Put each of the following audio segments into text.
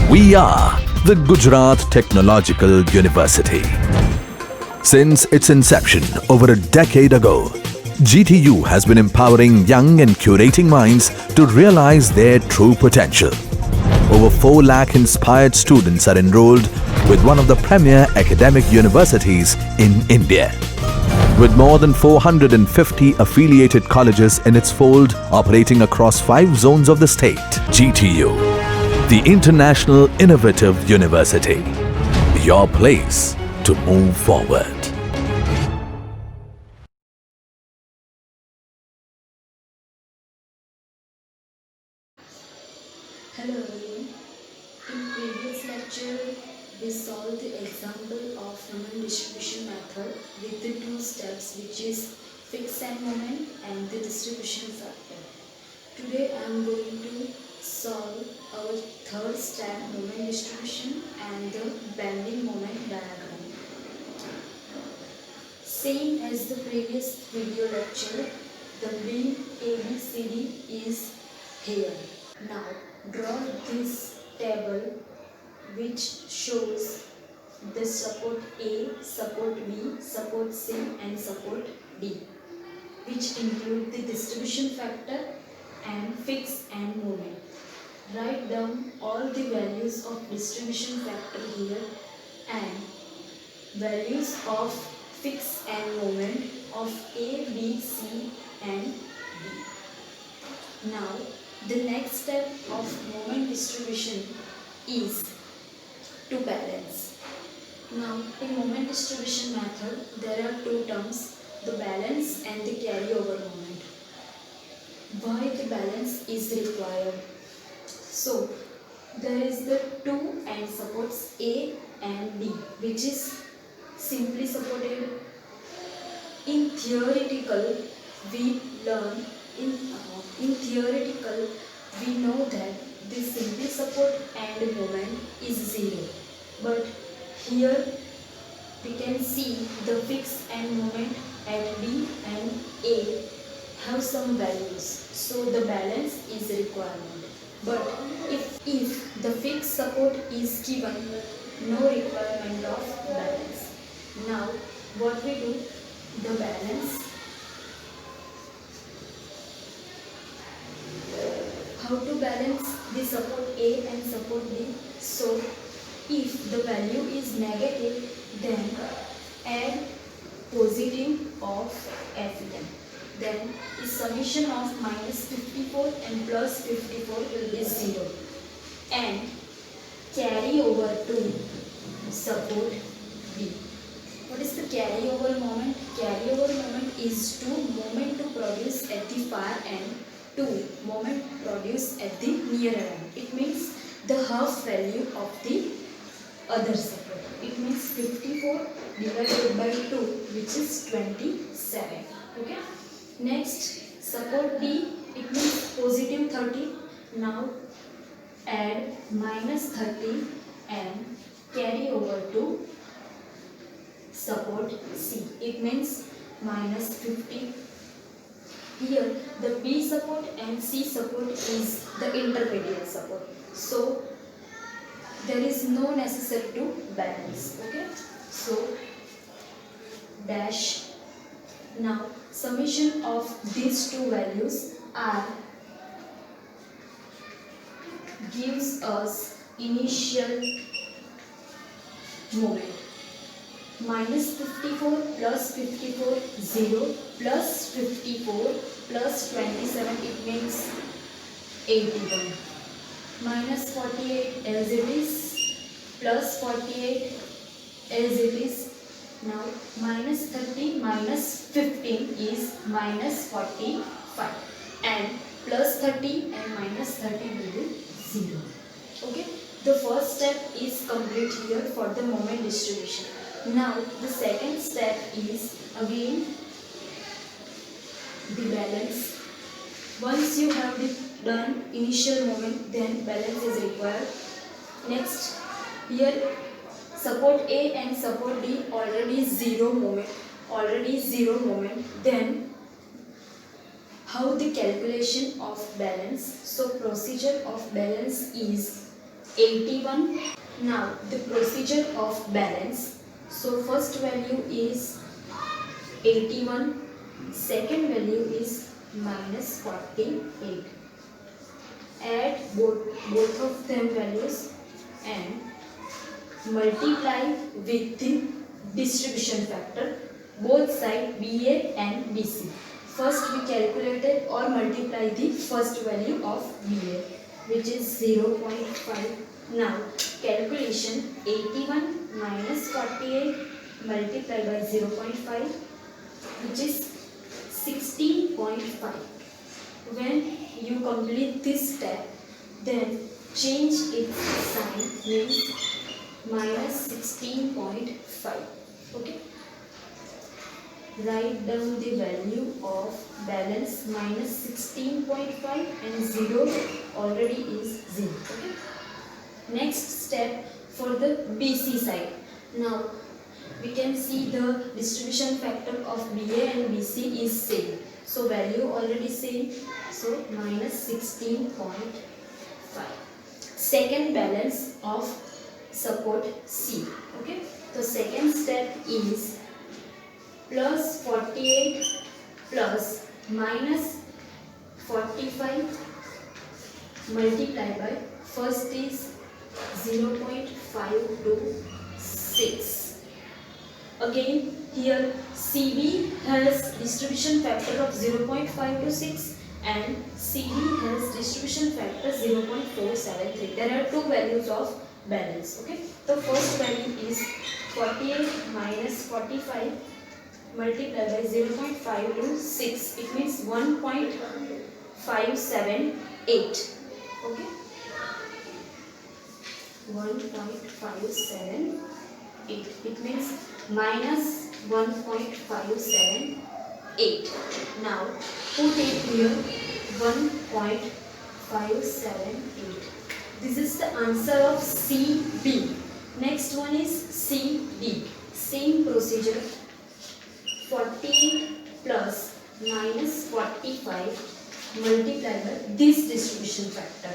We are the Gujarat Technological University. Since its inception over a decade ago, GTU has been empowering young and curating minds to realize their true potential. Over 4 lakh inspired students are enrolled with one of the premier academic universities in India. With more than 450 affiliated colleges in its fold operating across 5 zones of the state, GTU, the International Innovative University, your place to move forward. Hello everyone. In previous lecture, we solved the example of moment distribution method with the 2 steps, which is fixed end moment and the distribution factor. Today I am going to solve our third step, moment distribution and the bending moment diagram. Same as the previous video lecture, the beam ABCD is here. Now draw this table which shows the support A, support B, support C and support D, which include the distribution factor and fixed end moment. Write down all the values of distribution factor here and values of fixed end moment of A, B, C and D. Now the next step of moment distribution is to balance. Now in moment distribution method there are 2 terms, the balance and the carryover moment. Why the balance is required? So there is the 2 end supports A and B, which is simply supported. In theoretical we learn in theoretical we know that the simply support end moment is 0, but here we can see the fixed end moment at B and A have some values, so the balance is requirement. But if the fixed support is given, no requirement of balance. Now what we do, the balance, how to balance the support A and support B. So if the value is negative, then add positive of Fn. Then the summation of minus 54 and plus 54 will be 0. And carry over to support B. What is the carryover moment? Carryover moment is 2 moment to produce at the far end, 2 moment produced at the nearer end. It means the half value of the other support. It means 54 divided by 2, which is 27. Okay. Next, support D, it means positive 30. Now add minus 30 and carry over to support C. It means minus 50. Here the B support and C support is the intermediate support. So there is no necessary to balance. Okay. So dash. Now summation of these 2 values are gives us initial moment. Minus 54 plus 54 0 plus 54 plus 27, it means 81. Minus 48 as it is, plus 48 as it is. Now minus 30 minus 15 is minus 45 and plus 30 and minus 30 will be 0. Okay. The first step is complete here for the moment distribution. Now the second step is again the balance. Once you have done initial moment, then balance is required. Next, here support A and support D already 0 moment. Then how the calculation of balance? So procedure of balance is 81. Now the procedure of balance. So first value is 81, second value is minus 48. Add both of them values and multiply with the distribution factor, both side BA and BC. First we calculated or multiply the first value of BA, which is 0.5. Now calculation 81 minus 48 multiplied by 0.5, which is 16.5. When you complete this step, then change its sign, means minus 16.5. Okay. Write down the value of balance minus 16.5 and 0 already is 0. Okay. Next step for the BC side. Now we can see the distribution factor of BA and BC is same. So value already same. So minus 16.5. Second balance of support C. Okay. The second step is plus 48 plus minus 45 multiplied by first is 0.526. Again here CB has distribution factor of 0.526 and CD has distribution factor 0.473. There are two values of balance. Okay. The first value is 48 minus 45 multiplied by 0.526. It means 1.578. Okay. 1.578. It means minus 1.578. Now put it here 1.578. This is the answer of CB. Next one is CD. Same procedure. 48 plus minus 45 multiplied by this distribution factor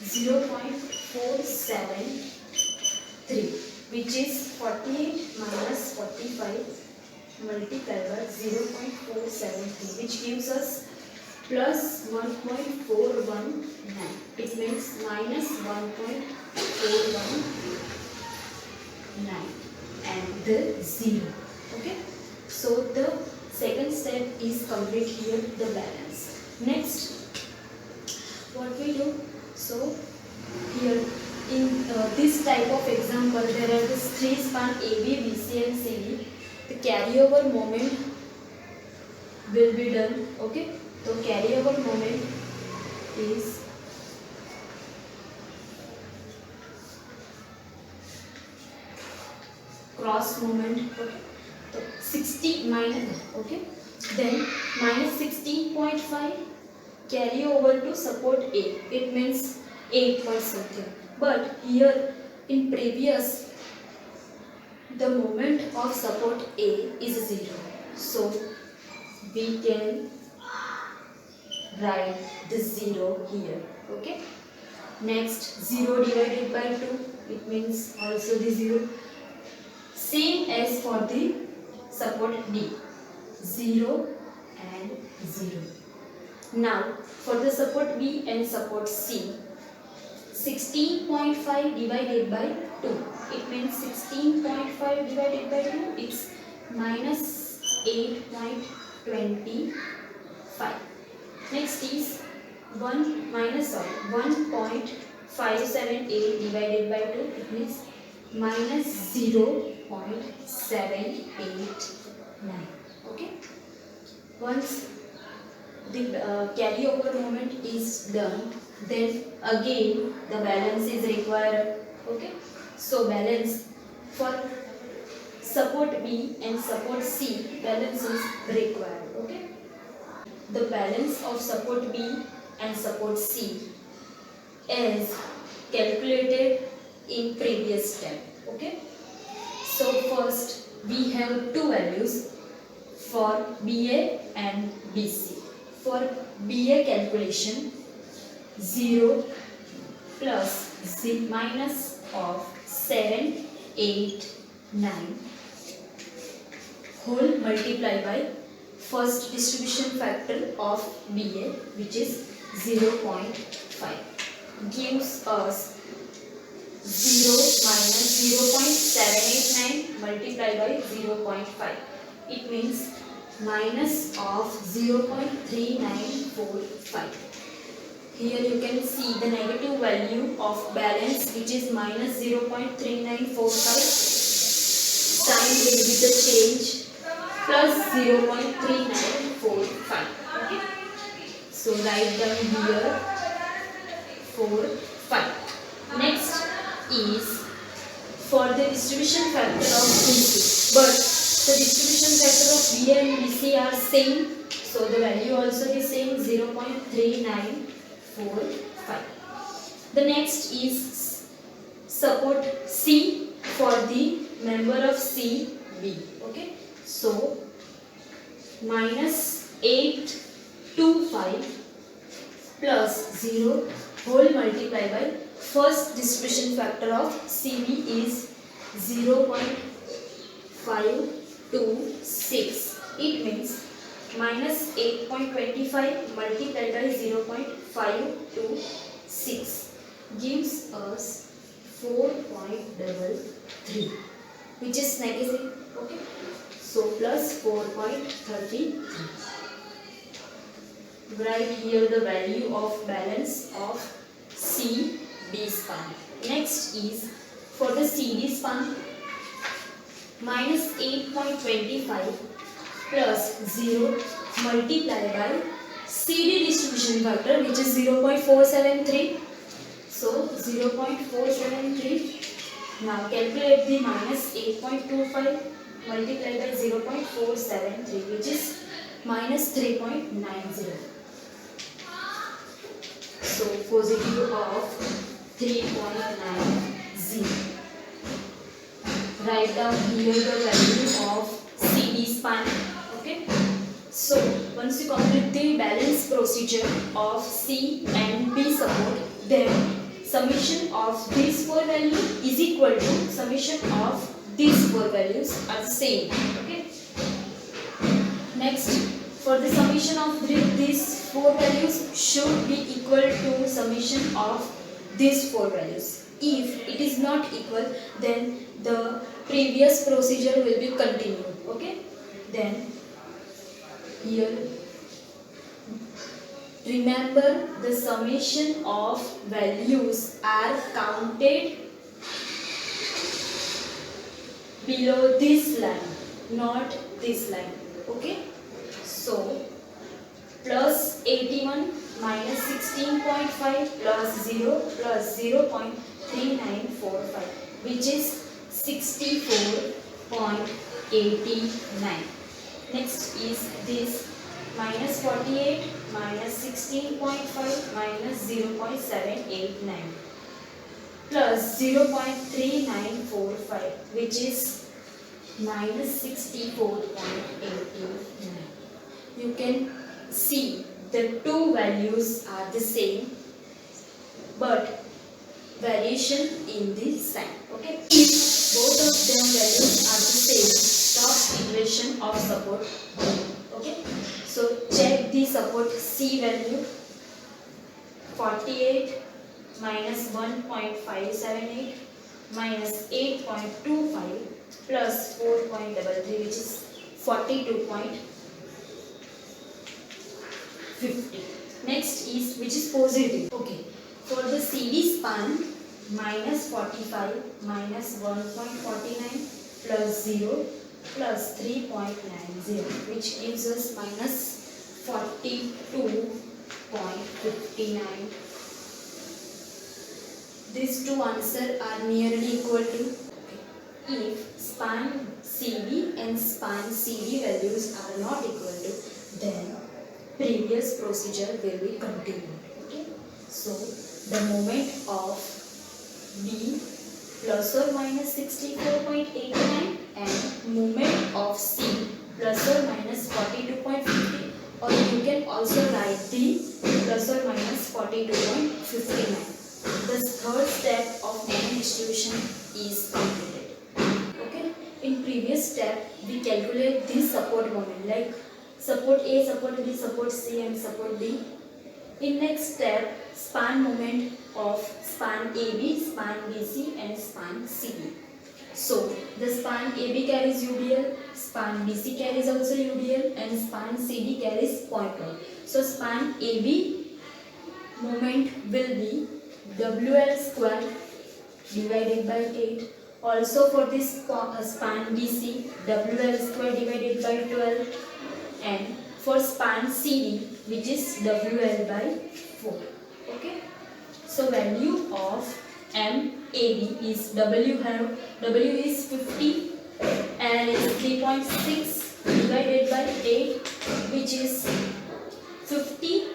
0.473, which is 48 minus 45 multiplied by 0.473, which gives us plus 1.419. It means minus 1.419 and the 0. Okay. So the second step is complete here, the balance. Next, what we do? So here in this type of example, there are these three span AB, BC and CD. The carryover moment will be done. Okay. So carryover moment is cross moment. Okay. 60 minus, okay, then minus 16.5 carry over to support A. It means 8 point something. But here in previous, the moment of support A is 0. So we can write the 0 here. Okay. Next, 0 divided by 2. It means also the 0. Same as for the support D, 0 and 0. Now for the support B and support C, 16.5 divided by 2. It means 16.5 divided by 2, it's minus 8.25. Next is 1.578 divided by 2. It means minus 0.789. Okay. Once the carryover moment is done, then again the balance is required. Okay. So balance for support B and support C, balance is required. Okay. The balance of support B and support C is calculated in previous step. Okay. So first we have two values for BA and BC. For BA calculation, 0 plus minus of 7, 8, 9 whole multiplied by first distribution factor of BA, which is 0.5, gives us 0 minus 0.789 multiplied by 0.5. It means minus of 0.3945. Here you can see the negative value of balance, which is minus 0.3945. Sign will be the change plus 0.3945. Okay. So write down here 4, 5. Next is for the distribution factor of BC, but the distribution factor of BA and BC are same, so the value also is same, 0.3945. The next is support C for the member of CB. Okay, so minus 825 plus 0 whole multiplied by first distribution factor of CB is 0.526. It means minus 8.25 multiplied by 0.526 gives us 4.33, which is negative. Okay, so plus 4.33. Write here the value of balance of CB span. Next is for the CD span, minus 8.25 plus 0 multiplied by CD distribution factor, which is 0.473. So 0.473. Now calculate the minus 8.25 multiplied by 0.473, which is minus 3.90. So positive of 3.90. Write down here the value of CD span. Okay. So once you complete the balance procedure of C and B support, then summation of these four values is equal to summation of these four values are the same. Okay. Next, for the summation of these four values should be equal to summation of these four values. If it is not equal, then the previous procedure will be continued. Okay. Then here remember the summation of values are counted below this line, not this line. Okay. So plus 81 minus 16.5 plus 0 plus 0.3945, which is 64.89. Next is this minus 48 minus 16.5 minus 0.789 plus 0.3945, which is minus 64.89. You can see the two values are the same, but variation in the sign. Okay. If both of them values are the same, stop iteration of support. Okay. So check the support C value. 48 minus 1.578 minus 8.25 plus 4.33, which is 42.50. Next is which is positive. Okay. For the CD span, minus 45 minus 1.49 plus 0 plus 3.90, which gives us minus 42.59. These two answers are nearly equal to. If span CB and span CD values are not equal to, then previous procedure will be continued. Okay. So the moment of B plus or minus 64.89 and moment of C plus or minus 42.50, or you can also write the plus or minus 42.59. the third step of moment distribution is completed. Okay. In previous step, we calculate the support moment like support A, support B, support C, and support D. In next step, span moment of span AB, span BC, and span CD. So the span AB carries UDL, span BC carries also UDL, and span CD carries point load. So span AB moment will be WL square divided by 8. Also for this span BC, WL square divided by 12, and for span CD, which is WL by 4. Okay. So value of MAB is W is 50, L is 3.6 divided by 8, which is 50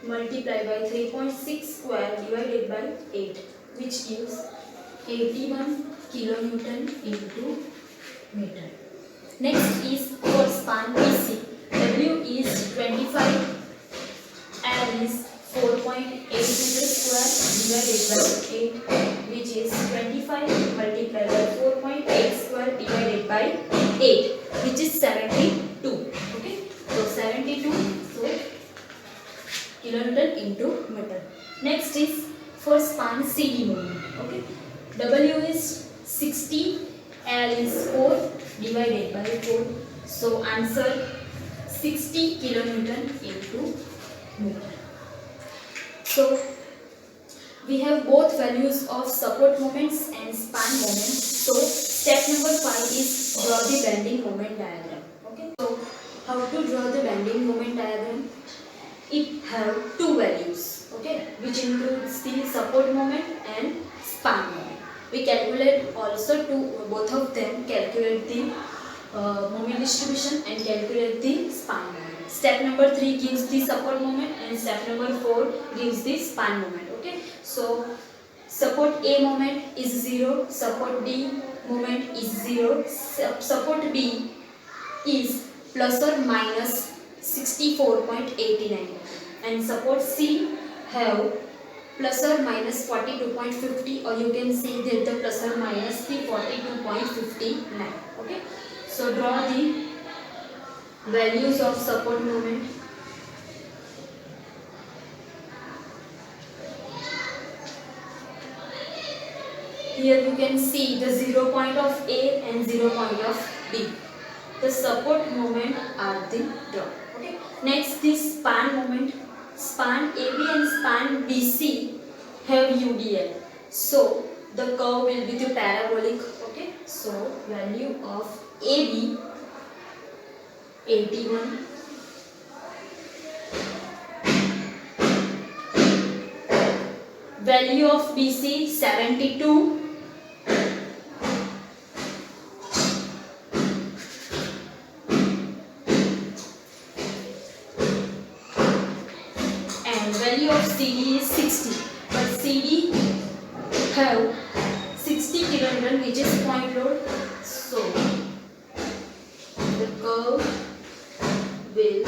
multiplied by 3.6 square divided by 8, which gives 81 kilonewton into meter. Next is for span BC. W is 25, L is 4.8 meters square divided by 8, which is 25 multiplied by 4.8 square divided by 8, which is 72. Okay, so 72 kilonewton into meter. Next is for span CD moment. Okay, W is 60, L is 4 divided by 4. So answer 60 kilonewton into meter. So we have both values of support moments and span moments. So step number 5 is draw the bending moment diagram. Okay. So how to draw the bending moment diagram? It have two values. Okay, which includes the support moment and span moment. We calculate also both of them. Calculate the moment distribution and calculate the span moment. Step number 3 gives the support moment and step number 4 gives the span moment. Okay, so support A moment is 0, support D moment is 0, support B is plus or minus 64.89, and support C have plus or minus 42.50, or you can say that the plus or minus the 42.59. Okay, so draw the values of support moment. Here you can see the 0 point of A and 0 point of B. The support moment are the draw. Okay. Next, this span moment. Span AB and span BC have UDL. So the curve will be the parabolic. Okay. So value of AB 81. Value of BC 72. And value of CD is 60. But CD have 60 kilonewton, which is point load. So the curve will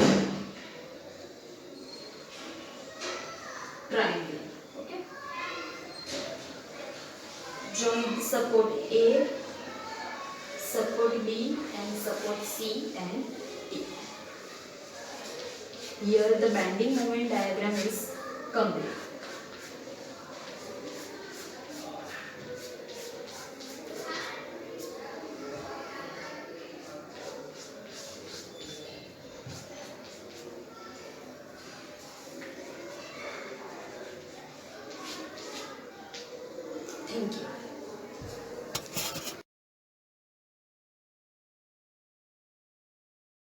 triangle. Okay. Drawing support A, support B, and support C and D. Here the bending moment diagram is complete.